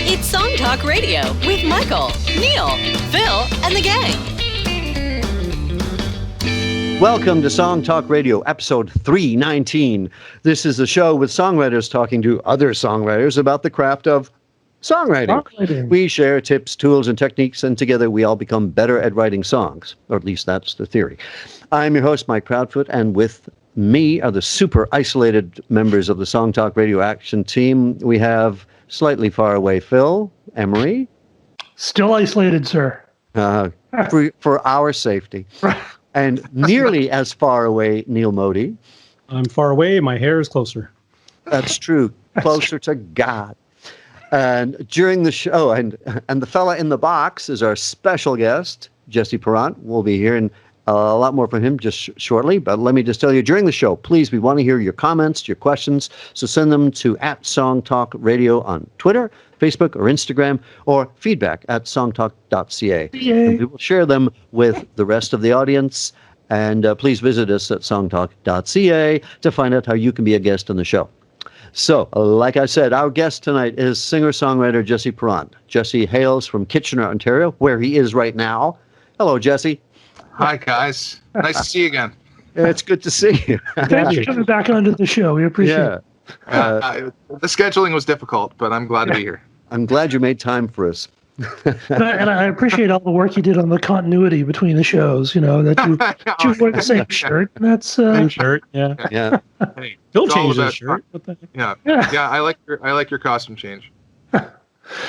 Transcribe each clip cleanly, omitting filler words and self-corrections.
It's Song Talk Radio with Michael, Neil, Phil, and the gang. Welcome to Song Talk Radio, episode 319. This is a show with songwriters talking to other songwriters about the craft of songwriting. We share tips, tools, and techniques, and together we all become better at writing songs, or at least that's the theory. I'm your host, Mike Proudfoot, and with me are the super isolated members of the Song Talk Radio Action team. We have slightly far away Phil, Emery. Still isolated, sir. For our safety. And nearly as far away, Neil Modi. I'm far away. My hair is closer. That's true. Closer to God. And during the show, and the fella in the box is our special guest, Jesse Perrant. We'll be hearing a lot more from him just shortly. But let me just tell you, during the show, please, we want to hear your comments, your questions. So send them to @SongTalkRadio on Twitter, Facebook, or Instagram, or feedback @songtalk.ca. And we will share them with the rest of the audience. And please visit us at songtalk.ca to find out how you can be a guest on the show. So, like I said, our guest tonight is singer-songwriter Jesse Perrant. Jesse hails from Kitchener, Ontario, where he is right now. Hello, Jesse. Hi, guys. Nice to see you again. It's good to see you. Thanks for coming back onto the show. We appreciate it. The scheduling was difficult, but I'm glad to be here. I'm glad you made time for us. And I appreciate all the work you did on the continuity between the shows. You know that you wore the same shirt. That's same shirt. Yeah. Hey, don't change the shirt. What the heck? Yeah. I like your costume change.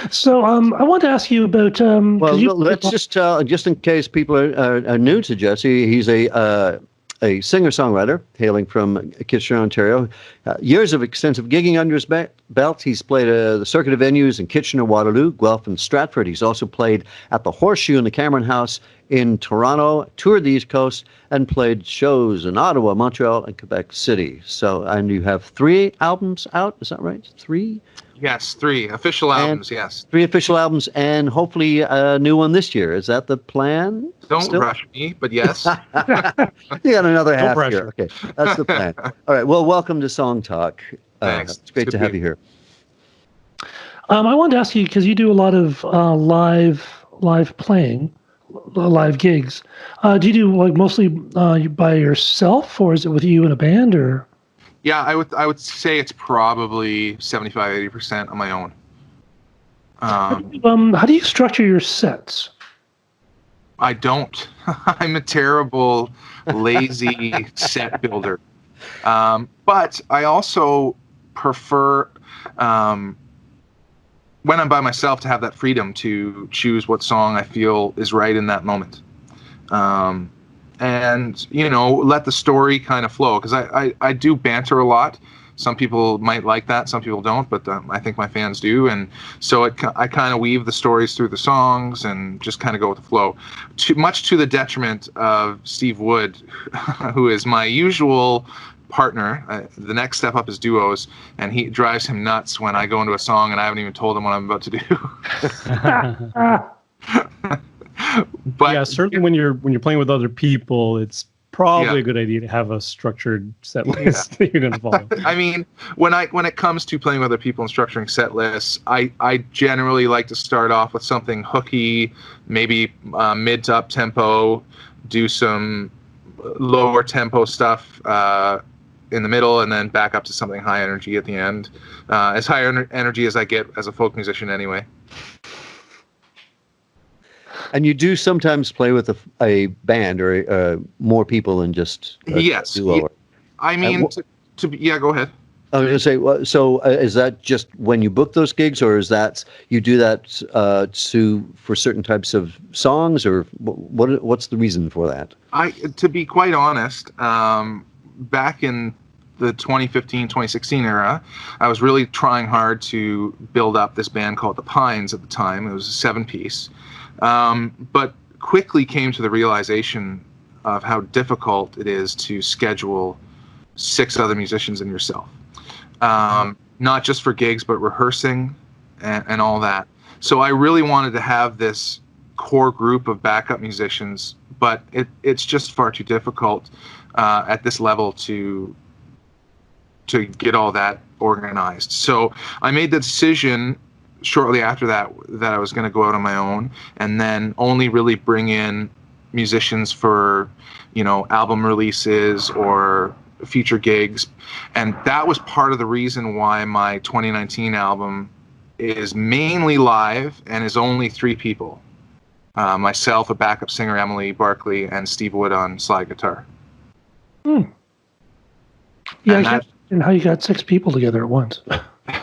So I want to ask you about. Let's just tell, just in case people are new to Jesse, he's a singer-songwriter hailing from Kitchener, Ontario. Years of extensive gigging under his belt. He's played the circuit of venues in Kitchener, Waterloo, Guelph, and Stratford. He's also played at the Horseshoe and the Cameron House in Toronto, toured the East Coast, and played shows in Ottawa, Montreal, and Quebec City. And you have 3 albums out, is that right? 3? Yes, 3 official albums, yes. 3 official albums, and hopefully a new one this year. Is that the plan? Don't rush me, but yes. You got another half year. Okay, that's the plan. All right, well, welcome to Song Talk. Thanks. It's great to have you here. I wanted to ask you, because you do a lot of live playing, live gigs. Do you do like mostly by yourself, or is it with you in a band, or? Yeah, I would say it's probably 75-80% on my own. How do you structure your sets? I don't. I'm a terrible, lazy set builder. But I also prefer, when I'm by myself, to have that freedom to choose what song I feel is right in that moment. And, let the story kind of flow. Because I do banter a lot. Some people might like that, some people don't, but I think my fans do. And so I kind of weave the stories through the songs and just kind of go with the flow. Much to the detriment of Steve Wood, who is my usual partner. The next step up is duos, and he drives him nuts when I go into a song and I haven't even told him what I'm about to do. But yeah, certainly when you're playing with other people, it's probably a good idea to have a structured set list that you're going to follow. I mean, when it comes to playing with other people and structuring set lists, I generally like to start off with something hooky, maybe mid to up tempo, do some lower tempo stuff in the middle, and then back up to something high energy at the end. As high energy as I get as a folk musician anyway. And you do sometimes play with a band or more people than just a duo. I mean, go ahead. I was going to say, so is that just when you book those gigs, or is that you do that for certain types of songs, or what's the reason for that? To be quite honest, back in the 2015, 2016 era, I was really trying hard to build up this band called The Pines at the time. It was a 7-piece. But quickly came to the realization of how difficult it is to schedule 6 other musicians and yourself. Not just for gigs, but rehearsing and all that. So I really wanted to have this core group of backup musicians, but it's just far too difficult at this level to get all that organized. So I made the decision shortly after that I was going to go out on my own, and then only really bring in musicians for, album releases or feature gigs. And that was part of the reason why my 2019 album is mainly live and is only 3 people. Myself, a backup singer, Emily Barkley, and Steve Wood on slide guitar. Yeah, and how you got 6 people together at once.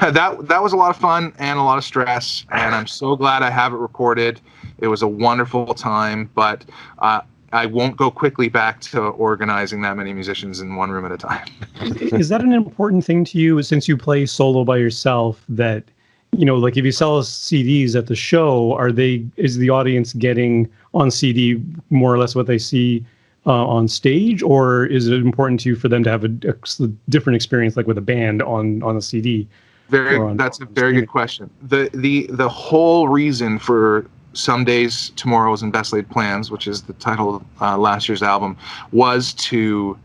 That was a lot of fun and a lot of stress, and I'm so glad I have it recorded. It was a wonderful time, but I won't go quickly back to organizing that many musicians in one room at a time. Is that an important thing to you, since you play solo by yourself, that, like if you sell CDs at the show, is the audience getting on CD more or less what they see on stage, or is it important to you for them to have a different experience, like with a band on a CD? That's a very good question. The whole reason for Some Days, Tomorrows, and Best Laid Plans, which is the title of last year's album, was to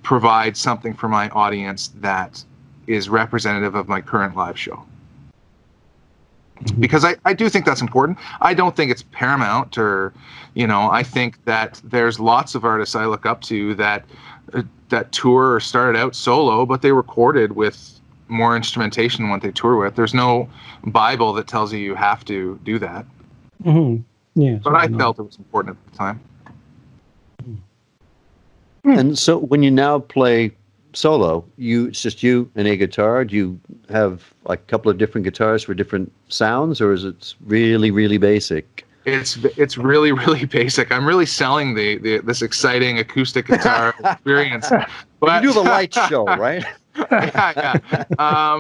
provide something for my audience that is representative of my current live show. Because I do think that's important. I don't think it's paramount, or, I think that there's lots of artists I look up to that tour or started out solo, but they recorded with more instrumentation than what they tour with. There's no Bible that tells you have to do that. Yeah, but I felt it was important at the time. And so when you now play solo, it's just you and a guitar. Do you have like a couple of different guitars for different sounds, or is it really, really basic? It's really, really basic. I'm really selling this exciting acoustic guitar experience. But you do have a light show, right? Yeah.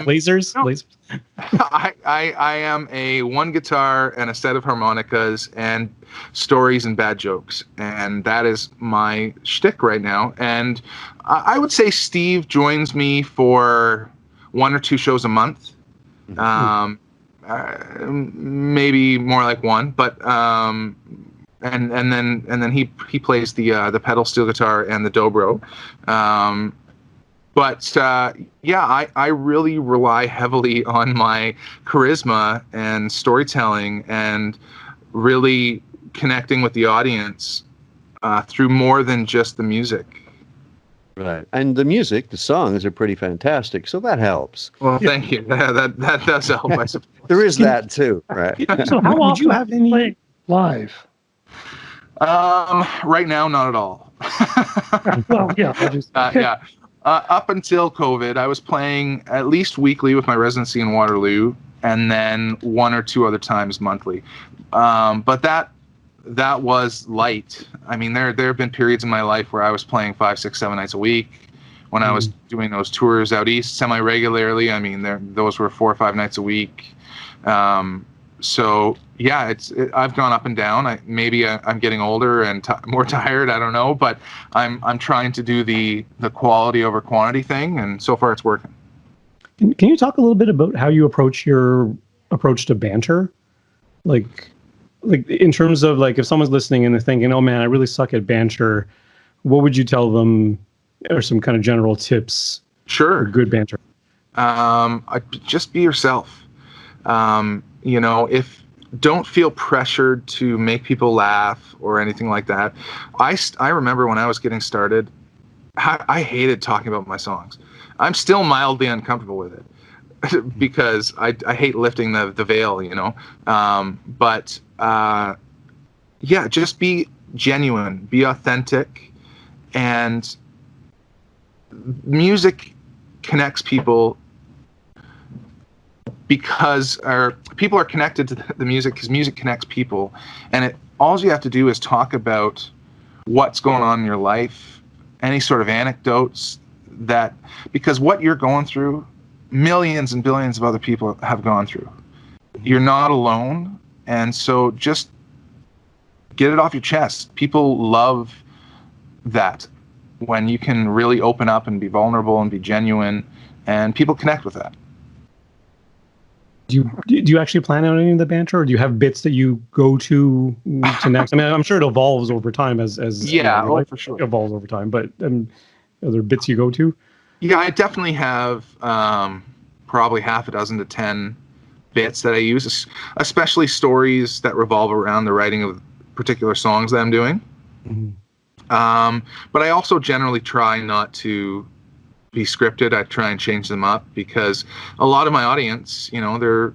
Lasers? I am a one guitar and a set of harmonicas and stories and bad jokes, and that is my shtick right now. And I would say Steve joins me for 1 or 2 shows a month. Maybe more like 1, but and then he plays the pedal steel guitar and the dobro. But I really rely heavily on my charisma and storytelling and really connecting with the audience through more than just the music. Right. And the music, the songs are pretty fantastic, so that helps. Well, thank you. That does help, I suppose. There is that too, right? So how often do you have any play live? Right now, not at all. Well, yeah. Yeah. Up until COVID, I was playing at least weekly with my residency in Waterloo, and then 1 or 2 other times monthly. But that was light. I mean, there have been periods in my life where I was playing 5, 6, 7 nights a week. When I was doing those tours out east semi-regularly, I mean, those were 4 or 5 nights a week. So yeah, I've gone up and down. Maybe I'm getting older and more tired. I don't know, but I'm trying to do the quality over quantity thing, and so far it's working. Can you talk a little bit about how you approach your approach to banter, like in terms of, like, if someone's listening and they're thinking, "Oh man, I really suck at banter," what would you tell them, or some kind of general tips? Sure. For good banter. Just be yourself. If don't feel pressured to make people laugh or anything like that. I remember when I was getting started, I hated talking about my songs. I'm still mildly uncomfortable with it because I hate lifting the veil, But just be genuine, be authentic, and music connects people because people are connected to the music because music connects people, and all you have to do is talk about what's going on in your life, any sort of anecdotes because what you're going through, millions and billions of other people have gone through. You're not alone, and so just get it off your chest. People love that when you can really open up and be vulnerable and be genuine, and people connect with that. Do you actually plan on any of the banter, or do you have bits that you go to next? I mean, I'm sure it evolves over time as your life for sure evolves over time. But are there bits you go to? Yeah, I definitely have probably half a dozen to 10 bits that I use, especially stories that revolve around the writing of particular songs that I'm doing. But I also generally try not to be scripted. I try and change them up because a lot of my audience, you know, they're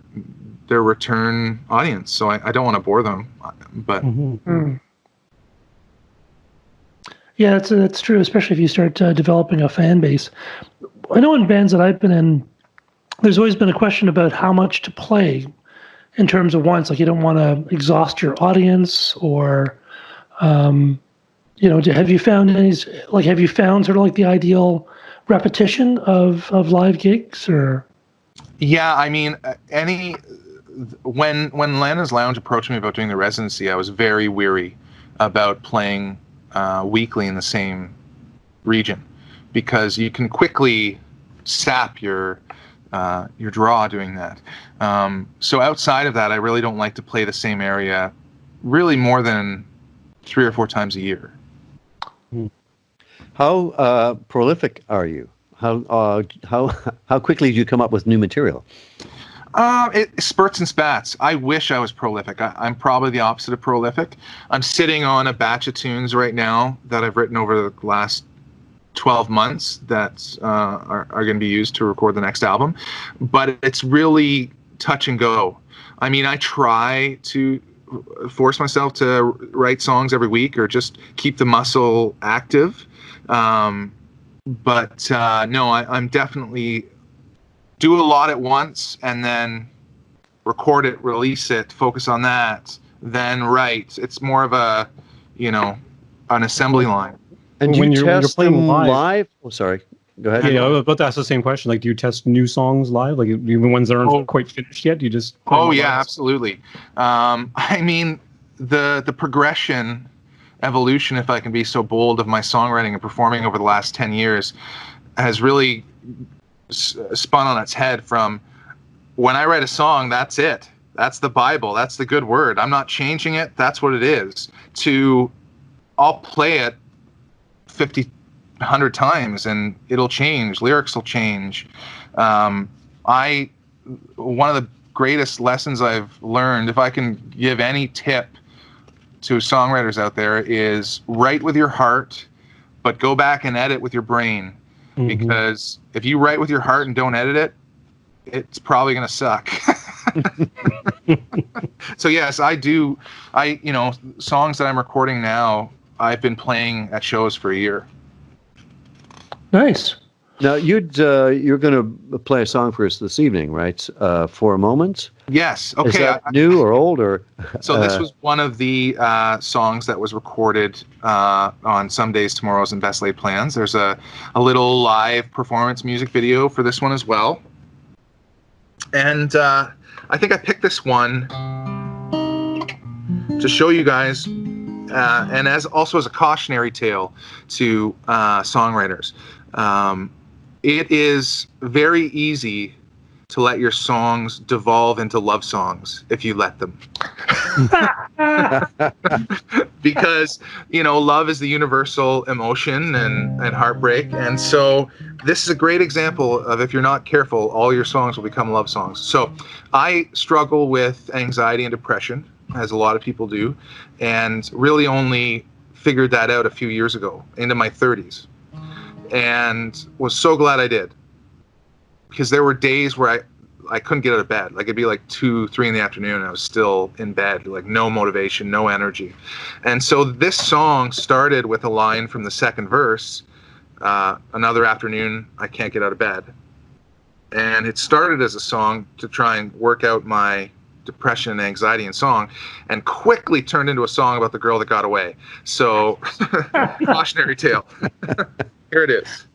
return audience, so I don't want to bore them. But yeah, that's true, especially if you start developing a fan base. I know in bands that I've been in, there's always been a question about how much to play in terms of once. Like, you don't want to exhaust your audience, or you know, have you found sort of like the ideal repetition of live gigs? Or yeah, I mean, when Lana's Lounge approached me about doing the residency, I was very weary about playing weekly in the same region, because you can quickly sap your draw doing that. So outside of that, I really don't like to play the same area really more than 3 or 4 times a year. How prolific are you? How quickly do you come up with new material? It spurts and spats. I wish I was prolific. I'm probably the opposite of prolific. I'm sitting on a batch of tunes right now that I've written over the last 12 months that are going to be used to record the next album. But it's really touch and go. I mean, I try to force myself to write songs every week or just keep the muscle active. But no, I'm definitely do a lot at once and then record it, release it, focus on that, then write. It's more of a, you know, an assembly line. And do when you you're test playing them live? live? Oh, sorry. Go ahead. Yeah, I was about to ask the same question. Like, do you test new songs live? Like, even ones that aren't quite finished yet? Do you just play them live? Absolutely. I mean, the progression, evolution, if I can be so bold, of my songwriting and performing over the last 10 years has really spun on its head from when I write a song, that's it. That's the Bible. That's the good word. I'm not changing it. That's what it is. To I'll play it 50, 100 times and it'll change. Lyrics will change. One of the greatest lessons I've learned, if I can give any tip to songwriters out there, is write with your heart, but go back and edit with your brain. Because if you write with your heart and don't edit it, it's probably going to suck. So yes, you know, songs that I'm recording now, I've been playing at shows for a year. nice. Now, you're going to play a song for us this evening, right? For a Moment? Yes. Okay. Is that new or old? Or So this was one of the songs that was recorded on Some Days, Tomorrows, and Best Laid Plans. There's a little live performance music video for this one as well. And I think I picked this one to show you guys, and as a cautionary tale to songwriters. It is very easy to let your songs devolve into love songs if you let them. Because, you know, love is the universal emotion and heartbreak. And so this is a great example of, if you're not careful, all your songs will become love songs. So I struggle with anxiety and depression, as a lot of people do, and really only figured that out a few years ago, into my 30s. And was so glad I did, because there were days where I couldn't get out of bed. Like, it'd be like 2, 3 in the afternoon and I was still in bed, like no motivation, no energy. And so this song started with a line from the second verse, another afternoon I can't get out of bed. And it started as a song to try and work out my depression and anxiety in song, and quickly turned into a song about the girl that got away. So cautionary tale. Here it is.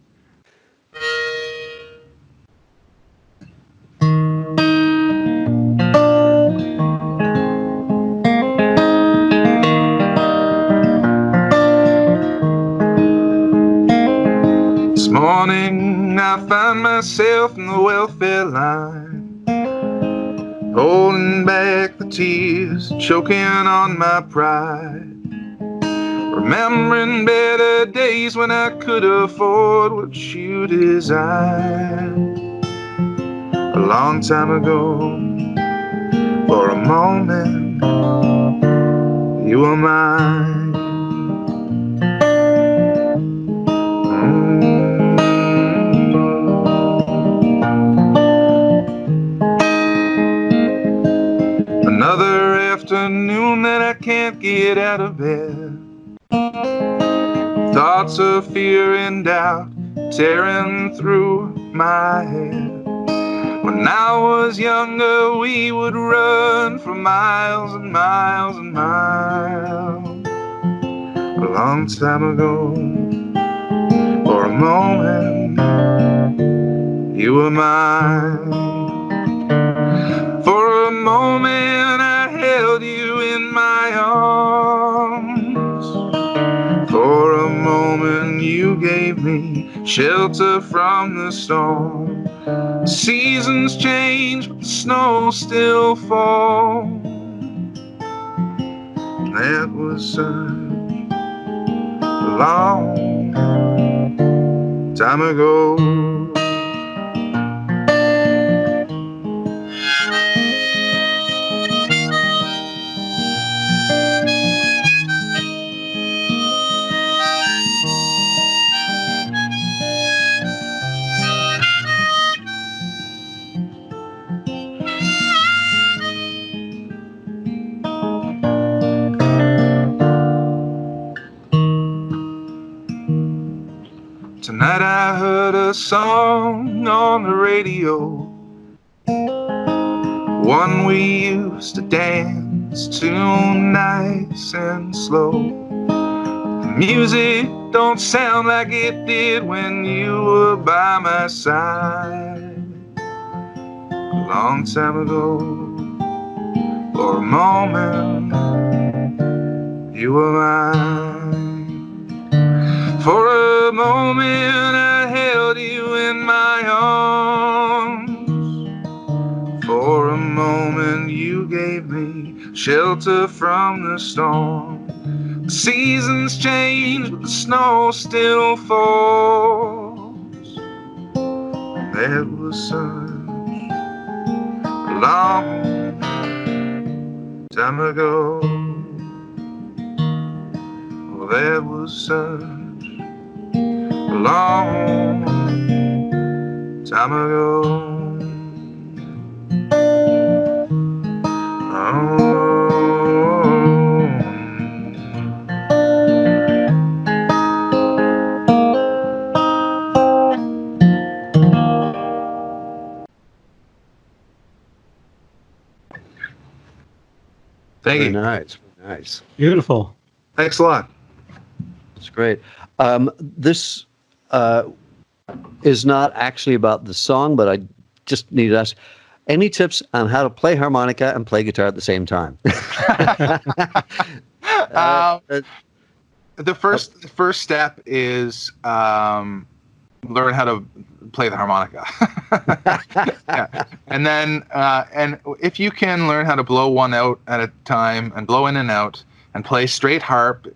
This morning I find myself in the welfare line, holding back the tears, choking on my pride. Remembering better days when I could afford what you desired. A long time ago, moment you were mine. Another afternoon that I can't get out of bed. Thoughts of fear and doubt tearing through my head. When I was younger, we would run for miles and miles and miles. A long time ago, for a moment, you were mine. For a moment, I held you in my arms. For a moment, you gave me shelter from the storm. Seasons change, but the snow still falls. That was such a long time ago. Tonight I heard a song on the radio, one we used to dance to nice and slow. The music don't sound like it did when you were by my side. A long time ago, for a moment, you were mine. For a moment I held you in my arms. For a moment you gave me shelter from the storm. The seasons change, but the snow still falls. That was such a long time ago. Oh, that was such a long time ago. Oh. Thank Very you. nice. Very nice. Beautiful. Thanks a lot. It's great. This is not actually about the song, but I just need to ask, any tips on how to play harmonica and play guitar at the same time? The first step is learn how to play the harmonica. Yeah. And then and if you can learn how to blow one out at a time and blow in and out and play straight harp,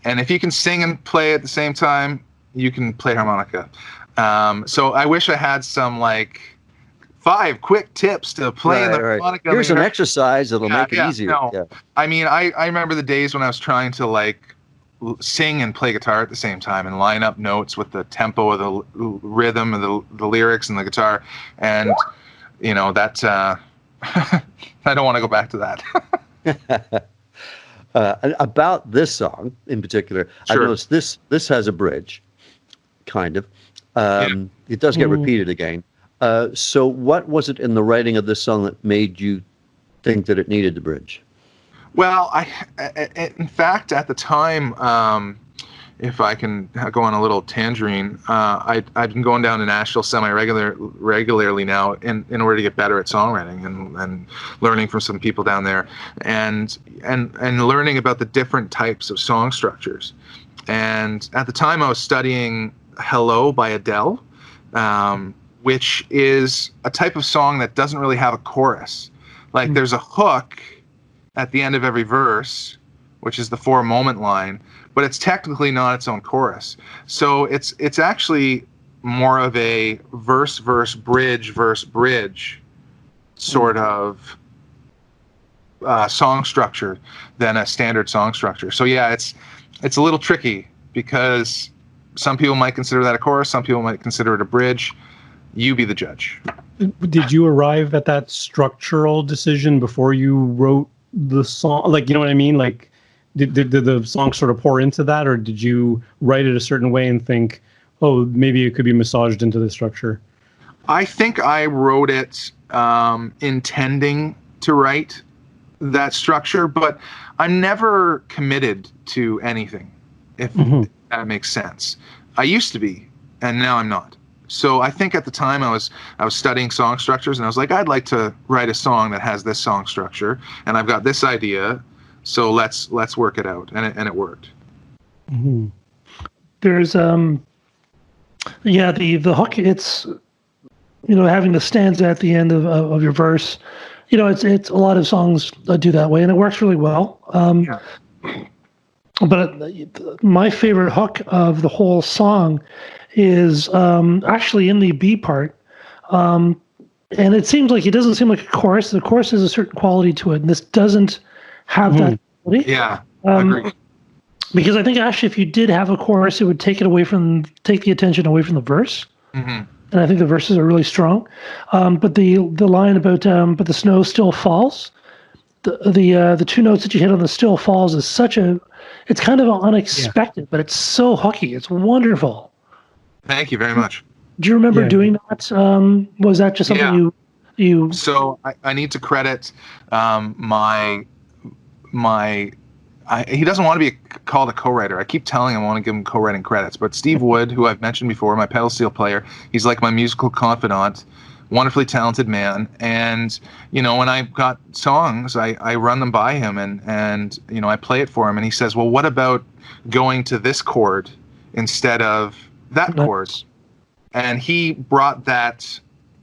and if you can sing and play at the same time, you can play harmonica. So I wish I had some like 5 quick tips to play the harmonica. Here's an exercise that'll make it easier. No. Yeah. I mean, I remember the days when I was trying to like sing and play guitar at the same time and line up notes with the tempo of the rhythm of the lyrics and the guitar, and you know that I don't want to go back to that. About this song in particular, I Sure. noticed this has a bridge, kind of. It does get repeated again. So what was it in the writing of this song that made you think that it needed the bridge? Well, in fact, at the time, if I can go on a little tangerine, I've been going down to Nashville regularly now in order to get better at songwriting and learning from some people down there and learning about the different types of song structures. And at the time, I was studying "Hello" by Adele, which is a type of song that doesn't really have a chorus. Like there's a hook at the end of every verse, which is the 4-moment line, but it's technically not its own chorus. So it's actually more of a verse bridge sort of song structure than a standard song structure. So yeah, it's a little tricky because some people might consider that a chorus, some people might consider it a bridge. You be the judge. Did you arrive at that structural decision before you wrote the song? Like, you know what I mean? Like, did the song sort of pour into that, or did you write it a certain way and think, oh, maybe it could be massaged into the structure? I think I wrote it intending to write that structure, but I'm never committed to anything, if that makes sense. I used to be, and now I'm not. So I think at the time I was studying song structures, and I was like, I'd like to write a song that has this song structure, and I've got this idea, so let's work it out, and it worked. Mm-hmm. There's the hook. It's having the stanza at the end of your verse. It's a lot of songs do that way, and it works really well. But my favorite hook of the whole song is actually in the B part, and it doesn't seem like a chorus. The chorus has a certain quality to it, and this doesn't have that quality. Yeah, agree. Because I think actually, if you did have a chorus, it would take the attention away from the verse. Mm-hmm. And I think the verses are really strong. But the line about but the snow still falls, the two notes that you hit on the still falls is it's kind of unexpected, but it's so hooky. It's wonderful. Thank you very much. Do you remember doing that? Was that just something you? So I need to credit he doesn't want to be called a co-writer. I keep telling him I want to give him co-writing credits, but Steve Wood, who I've mentioned before, my pedal steel player, he's like my musical confidant, wonderfully talented man. And when I've got songs, I run them by him and I play it for him, and he says, well, what about going to this chord instead of that chord? And he brought that.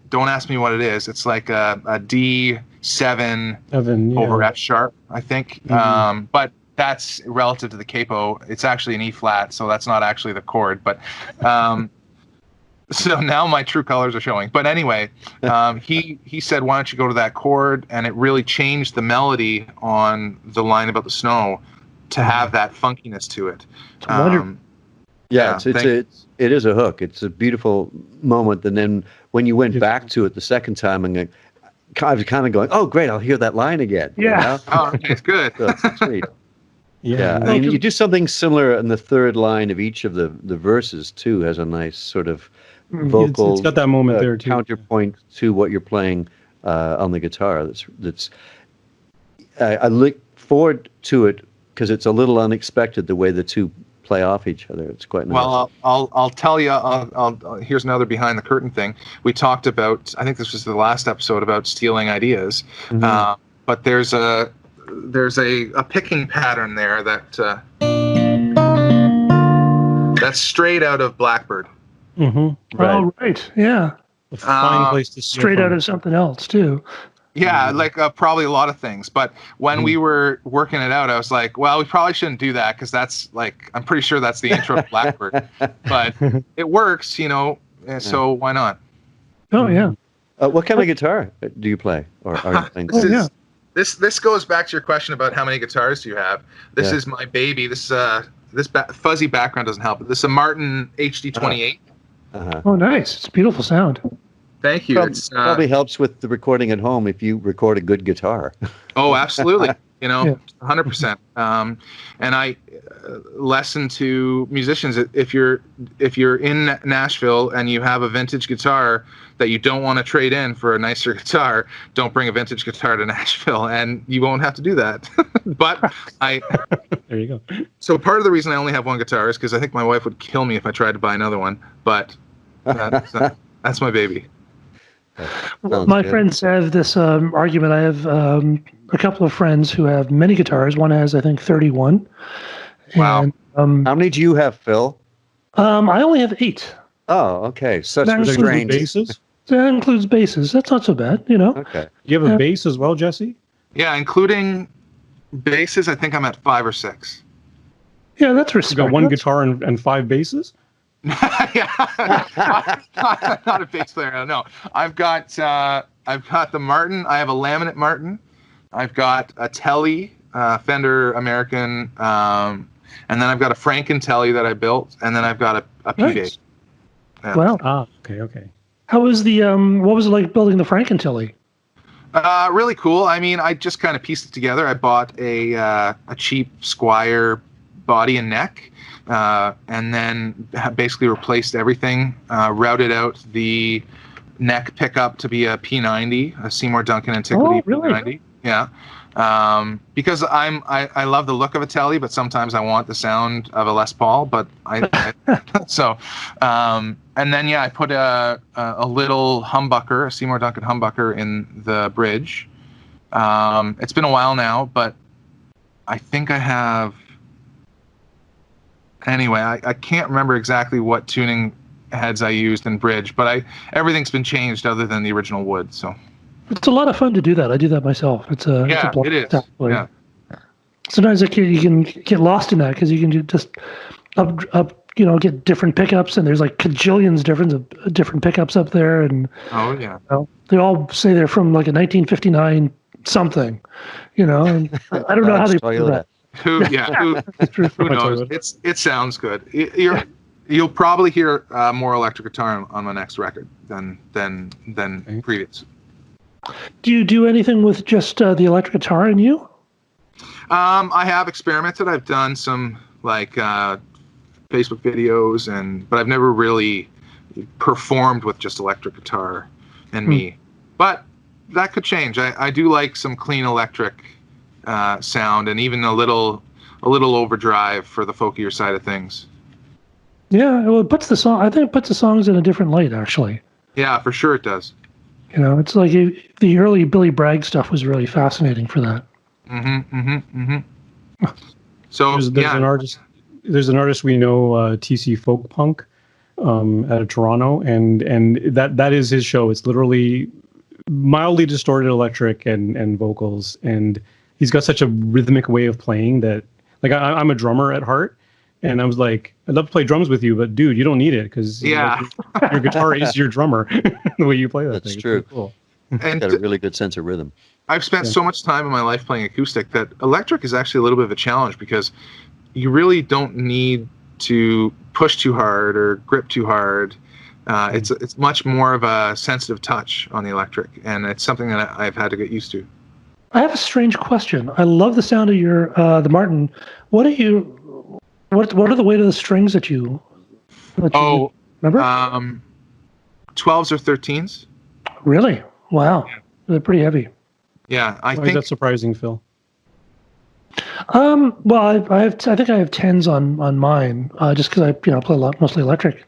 Don't ask me what it is. It's like a D7 over F sharp, I think. Mm-hmm. But that's relative to the capo. It's actually an E flat, so that's not actually the chord. But so now my true colors are showing. But anyway, he said, why don't you go to that chord? And it really changed the melody on the line about the snow to have that funkiness to it. It is a hook. It's a beautiful moment. And then when you went back to it the second time, and I was kind of going, oh, great, I'll hear that line again. Yeah. Oh, okay, it's good. So it's sweet. Yeah. I mean, you do something similar in the third line of each of the verses, too, has a nice sort of vocal it's got that moment there, too. Counterpoint to what you're playing on the guitar. I look forward to it because it's a little unexpected the way the two play off each other. It's quite nice. Well, I'll tell you. Here's another behind the curtain thing. We talked about. I think this was the last episode about stealing ideas. Mm-hmm. But there's a picking pattern there that's straight out of Blackbird. Mm-hmm. Right. Oh, right. Yeah. A fine place to straight out of something else too. Yeah, like probably a lot of things. But when we were working it out, I was like, well, we probably shouldn't do that because that's like, I'm pretty sure that's the intro to Blackbird. But it works, so why not? Oh, yeah. What kind of guitar do you play? Or are you playing? This goes back to your question about how many guitars do you have. This is my baby. This fuzzy background doesn't help. This is a Martin HD28. Oh, nice. It's a beautiful sound. Thank you. It probably helps with the recording at home if you record a good guitar. Oh, absolutely. 100%. And I lesson to musicians: if you're in Nashville and you have a vintage guitar that you don't want to trade in for a nicer guitar, don't bring a vintage guitar to Nashville, and you won't have to do that. But there you go. So part of the reason I only have one guitar is because I think my wife would kill me if I tried to buy another one. But that's my baby. My friends have this argument. I have a couple of friends who have many guitars. One has, I think, 31. Wow. And, how many do you have, Phil? I only have 8. Oh, okay. Such that restraint. Basses? That includes basses. That's not so bad, Okay. You have a bass as well, Jesse? Yeah, including basses, I think I'm at 5 or 6. Yeah, that's respect. You got one guitar and 5 basses? Yeah, I'm not a bass player. No, I've got the Martin. I have a laminate Martin I've got a Telly, Fender American, and then I've got a Franken Telly that I built, and then I've got a P bass. Nice. Wow. Ah, okay. How was the what was it like building the Frankentilly? Really cool. I mean, I just kind of pieced it together. I bought a cheap Squire body and neck, and then basically replaced everything. Routed out the neck pickup to be a P90, a Seymour Duncan Antiquity P90. Yeah. Because I love the look of a Telly, but sometimes I want the sound of a Les Paul. But and then I put a little humbucker, a Seymour Duncan humbucker in the bridge. It's been a while now, but I think I have. Anyway, I can't remember exactly what tuning heads I used in bridge, but everything's been changed other than the original wood. So. It's a lot of fun to do that. I do that myself. It's a it is. Yeah. Sometimes you can get lost in that because you can just get different pickups, and there's like cajillions different pickups up there, and they all say they're from like a 1959 something, and I don't know how they do that. Who knows? It sounds good. You'll probably hear more electric guitar on my next record than previous. Do you do anything with just the electric guitar in you? I have experimented. I've done some like Facebook videos, but I've never really performed with just electric guitar and me. But that could change. I do like some clean electric sound, and even a little overdrive for the folkier side of things. Yeah, well, it puts the song. I think it puts the songs in a different light, actually. Yeah, for sure it does. It's like the early Billy Bragg stuff was really fascinating for that. So there's an artist we know, TC Folk Punk, out of Toronto, and that is his show. It's literally mildly distorted electric and vocals, and he's got such a rhythmic way of playing that, like, I'm a drummer at heart. And I was like, I'd love to play drums with you, but dude, you don't need it because your guitar is your drummer. The way you play that That's thing. true. It's cool. And got a really good sense of rhythm. I've spent so much time in my life playing acoustic that electric is actually a little bit of a challenge because you really don't need to push too hard or grip too hard. It's much more of a sensitive touch on the electric, and it's something that I've had to get used to. I have a strange question. I love the sound of your the Martin. What are the weight of the strings that you remember? 12s or 13s. Really? Wow. Yeah. They're pretty heavy. Yeah, Why is that surprising, Phil? Well, I think I have 10s on mine, just because I play a lot, mostly electric.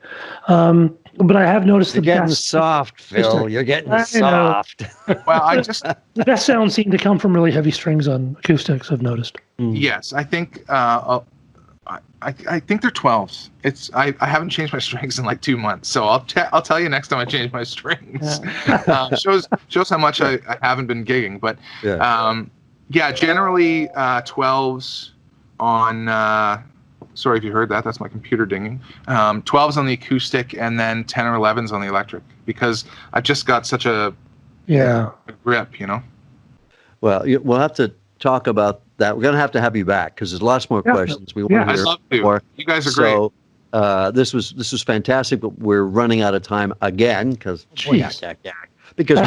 But I have noticed you're getting soft, Phil. You're getting soft. Well, the best sounds seem to come from really heavy strings on acoustics. I've noticed. Yes, I think I think they're 12s. I haven't changed my strings in like 2 months, so I'll tell you next time I change my strings. Yeah. Shows how much I haven't been gigging, but generally 12s on. Sorry if you heard that. That's my computer dinging. 12s on the acoustic, and then 10 or 11s on the electric, because I've just got such a grip, Well, we'll have to talk about that. We're going to have you back because there's lots more questions we want to hear. I'd love to. More. You guys are great. So this was fantastic, but we're running out of time again because we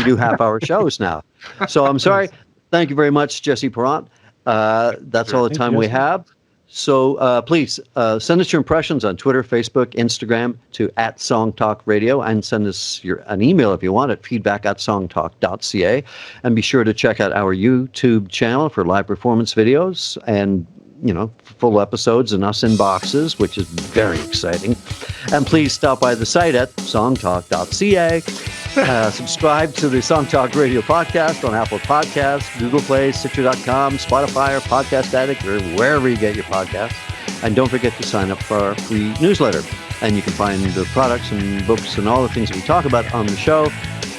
do half-hour shows now. So I'm sorry. Thank you very much, Jesse Perrant. That's all the time we have. So please send us your impressions on Twitter, Facebook, Instagram to @SongTalkRadio, and send us an email if you want at feedback@songtalk.ca. And be sure to check out our YouTube channel for live performance videos and full episodes and us in boxes, which is very exciting. And please stop by the site at songtalk.ca. Subscribe to the Song Talk Radio podcast on Apple Podcasts, Google Play, Stitcher.com, Spotify, or Podcast Addict, or wherever you get your podcasts. And don't forget to sign up for our free newsletter. And you can find the products and books and all the things that we talk about on the show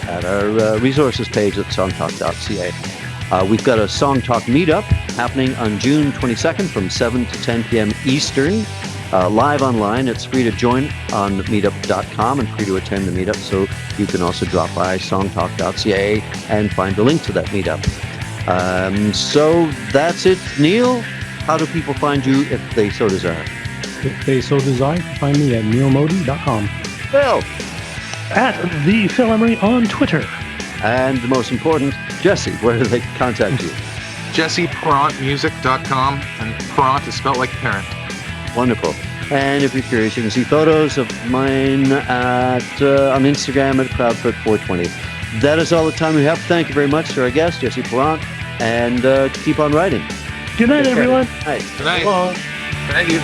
at our resources page at songtalk.ca. We've got a Song Talk meetup happening on June 22nd from 7 to 10 p.m. Eastern, live online. It's free to join on meetup.com and free to attend the meetup. So you can also drop by songtalk.ca and find the link to that meetup. So that's it. Neil, how do people find you if they so desire? If they so desire, find me at neilmodi.com. Phil. At the Phil Emery on Twitter. And the most important, Jesse, where do they contact you? JesseParentmusic.com, and Parent is spelled like parent. Wonderful. And if you're curious, you can see photos of mine on Instagram at Proudfoot420. That is all the time we have. Thank you very much to our guest, Jesse Parent, and keep on writing. Good night, everyone. Night. Good night. Bye. Thank you.